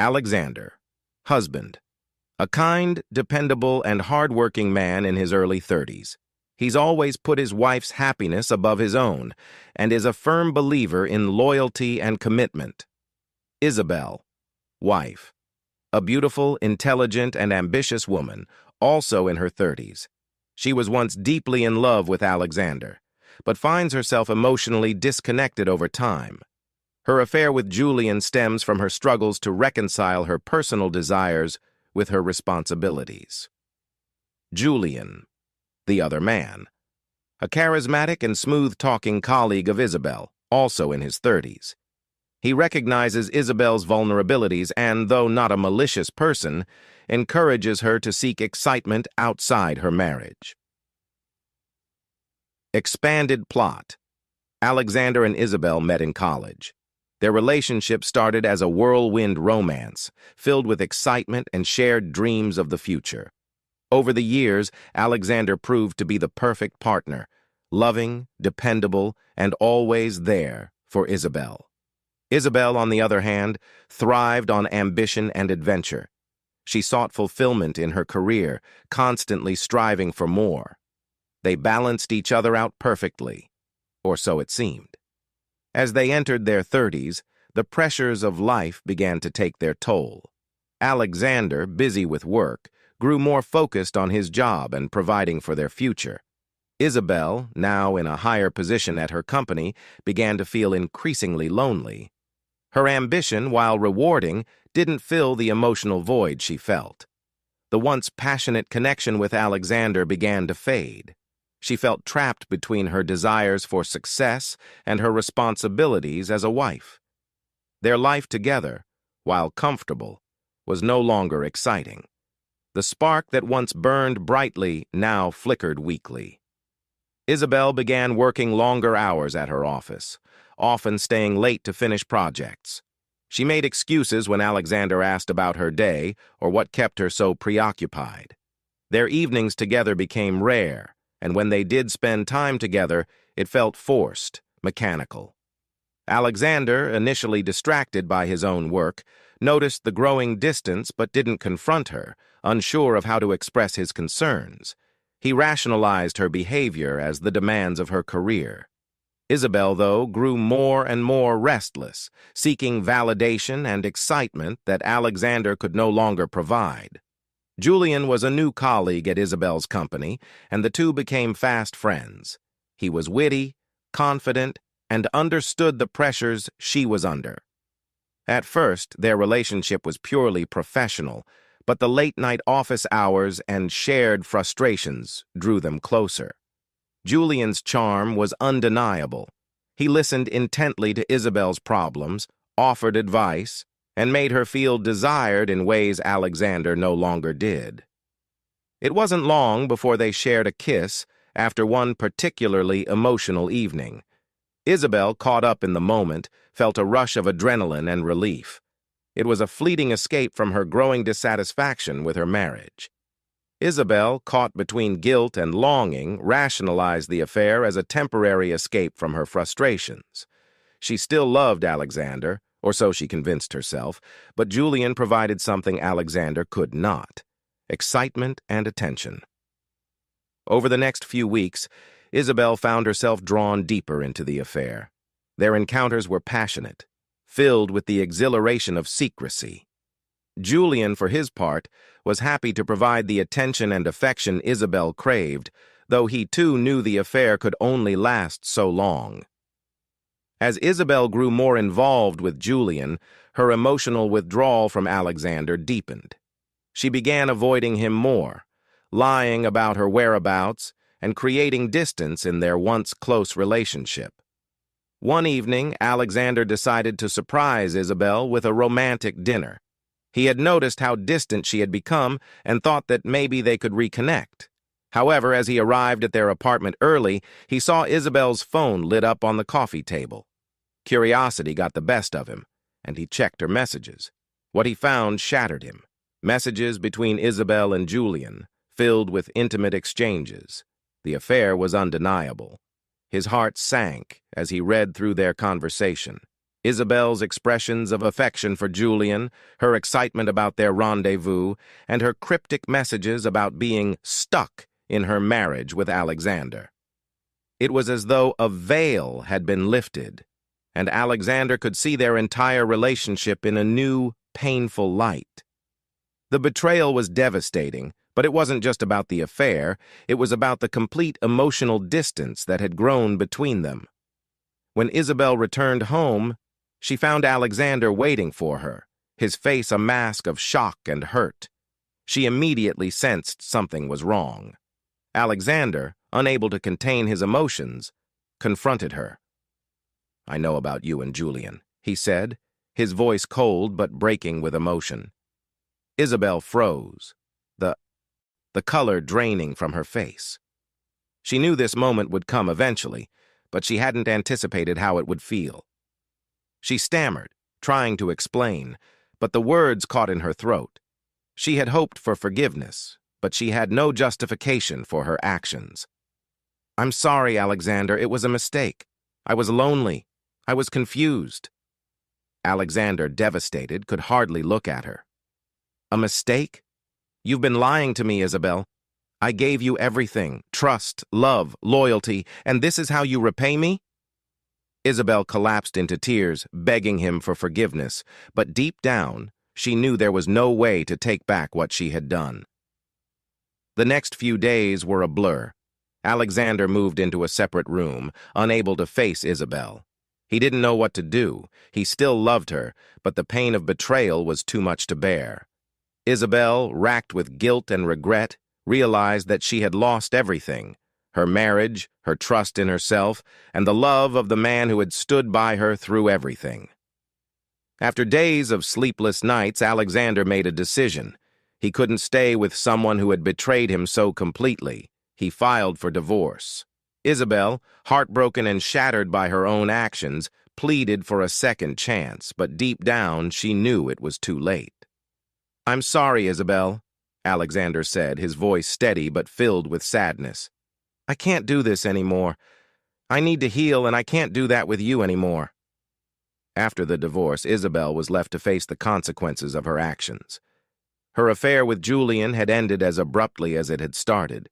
Alexander, husband. A kind, dependable, and hard-working man in his early 30s. He's always put his wife's happiness above his own and is a firm believer in loyalty and commitment. Isabel, wife. A beautiful, intelligent, and ambitious woman, also in her 30s. She was once deeply in love with Alexander, but finds herself emotionally disconnected over time. Her affair with Julian stems from her struggles to reconcile her personal desires with her responsibilities. Julian, the other man. A charismatic and smooth-talking colleague of Isabel, also in his 30s. He recognizes Isabel's vulnerabilities and, though not a malicious person, encourages her to seek excitement outside her marriage. Expanded plot. Alexander and Isabel met in college. Their relationship started as a whirlwind romance, filled with excitement and shared dreams of the future. Over the years, Alexander proved to be the perfect partner, loving, dependable, and always there for Isabel. Isabel, on the other hand, thrived on ambition and adventure. She sought fulfillment in her career, constantly striving for more. They balanced each other out perfectly, or so it seemed. As they entered their 30s, the pressures of life began to take their toll. Alexander, busy with work, grew more focused on his job and providing for their future. Isabel, now in a higher position at her company, began to feel increasingly lonely. Her ambition, while rewarding, didn't fill the emotional void she felt. The once passionate connection with Alexander began to fade. She felt trapped between her desires for success and her responsibilities as a wife. Their life together, while comfortable, was no longer exciting. The spark that once burned brightly now flickered weakly. Isabel began working longer hours at her office, often staying late to finish projects. She made excuses when Alexander asked about her day or what kept her so preoccupied. Their evenings together became rare, and when they did spend time together, it felt forced, mechanical. Alexander, initially distracted by his own work, noticed the growing distance but didn't confront her, unsure of how to express his concerns. He rationalized her behavior as the demands of her career. Isabel, though, grew more and more restless, seeking validation and excitement that Alexander could no longer provide. Julian was a new colleague at Isabel's company, and the two became fast friends. He was witty, confident, and understood the pressures she was under. At first, their relationship was purely professional, but the late-night office hours and shared frustrations drew them closer. Julian's charm was undeniable. He listened intently to Isabel's problems, offered advice, and made her feel desired in ways Alexander no longer did. It wasn't long before they shared a kiss after one particularly emotional evening. Isabel, caught up in the moment, felt a rush of adrenaline and relief. It was a fleeting escape from her growing dissatisfaction with her marriage. Isabel, caught between guilt and longing, rationalized the affair as a temporary escape from her frustrations. She still loved Alexander, or so she convinced herself, but Julian provided something Alexander could not: excitement and attention. Over the next few weeks, Isabel found herself drawn deeper into the affair. Their encounters were passionate, filled with the exhilaration of secrecy. Julian, for his part, was happy to provide the attention and affection Isabel craved, though he too knew the affair could only last so long. As Isabel grew more involved with Julian, her emotional withdrawal from Alexander deepened. She began avoiding him more, lying about her whereabouts and creating distance in their once close relationship. One evening, Alexander decided to surprise Isabel with a romantic dinner. He had noticed how distant she had become and thought that maybe they could reconnect. However, as he arrived at their apartment early, he saw Isabel's phone lit up on the coffee table. Curiosity got the best of him, and he checked her messages. What he found shattered him. Messages between Isabel and Julian, filled with intimate exchanges. The affair was undeniable. His heart sank as he read through their conversation. Isabel's expressions of affection for Julian, her excitement about their rendezvous, and her cryptic messages about being stuck in her marriage with Alexander. It was as though a veil had been lifted, and Alexander could see their entire relationship in a new, painful light. The betrayal was devastating, but it wasn't just about the affair, it was about the complete emotional distance that had grown between them. When Isabel returned home, she found Alexander waiting for her, his face a mask of shock and hurt. She immediately sensed something was wrong. Alexander, unable to contain his emotions, confronted her. "I know about you and Julian," he said, his voice cold but breaking with emotion. Isabel froze, the color draining from her face. She knew this moment would come eventually, but she hadn't anticipated how it would feel. She stammered, trying to explain, but the words caught in her throat. She had hoped for forgiveness, but she had no justification for her actions. "I'm sorry, Alexander, it was a mistake. I was lonely. I was confused." Alexander, devastated, could hardly look at her. "A mistake? You've been lying to me, Isabel. I gave you everything, trust, love, loyalty, and this is how you repay me?" Isabel collapsed into tears, begging him for forgiveness, but deep down, she knew there was no way to take back what she had done. The next few days were a blur. Alexander moved into a separate room, unable to face Isabel. He didn't know what to do. He still loved her, but the pain of betrayal was too much to bear. Isabel, racked with guilt and regret, realized that she had lost everything: her marriage, her trust in herself, and the love of the man who had stood by her through everything. After days of sleepless nights, Alexander made a decision. He couldn't stay with someone who had betrayed him so completely. He filed for divorce. Isabel, heartbroken and shattered by her own actions, pleaded for a second chance, but deep down she knew it was too late. "I'm sorry, Isabel," Alexander said, his voice steady but filled with sadness. "I can't do this anymore. I need to heal, and I can't do that with you anymore." After the divorce, Isabel was left to face the consequences of her actions. Her affair with Julian had ended as abruptly as it had started.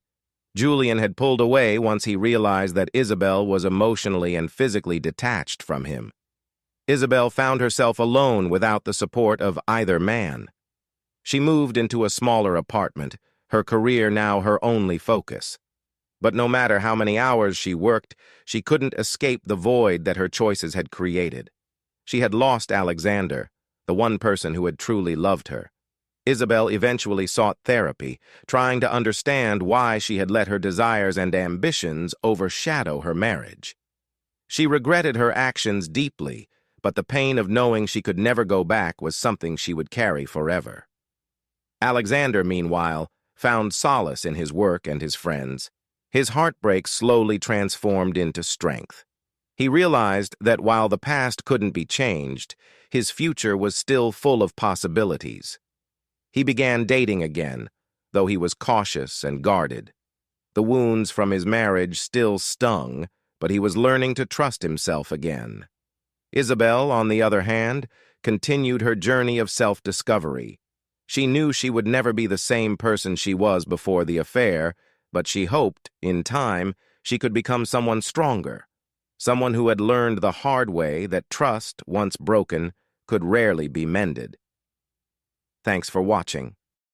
Julian had pulled away once he realized that Isabel was emotionally and physically detached from him. Isabel found herself alone without the support of either man. She moved into a smaller apartment, her career now her only focus. But no matter how many hours she worked, she couldn't escape the void that her choices had created. She had lost Alexander, the one person who had truly loved her. Isabel eventually sought therapy, trying to understand why she had let her desires and ambitions overshadow her marriage. She regretted her actions deeply, but the pain of knowing she could never go back was something she would carry forever. Alexander, meanwhile, found solace in his work and his friends. His heartbreak slowly transformed into strength. He realized that while the past couldn't be changed, his future was still full of possibilities. He began dating again, though he was cautious and guarded. The wounds from his marriage still stung, but he was learning to trust himself again. Isabel, on the other hand, continued her journey of self-discovery. She knew she would never be the same person she was before the affair, but she hoped, in time, she could become someone stronger, someone who had learned the hard way that trust, once broken, could rarely be mended. Thanks for watching.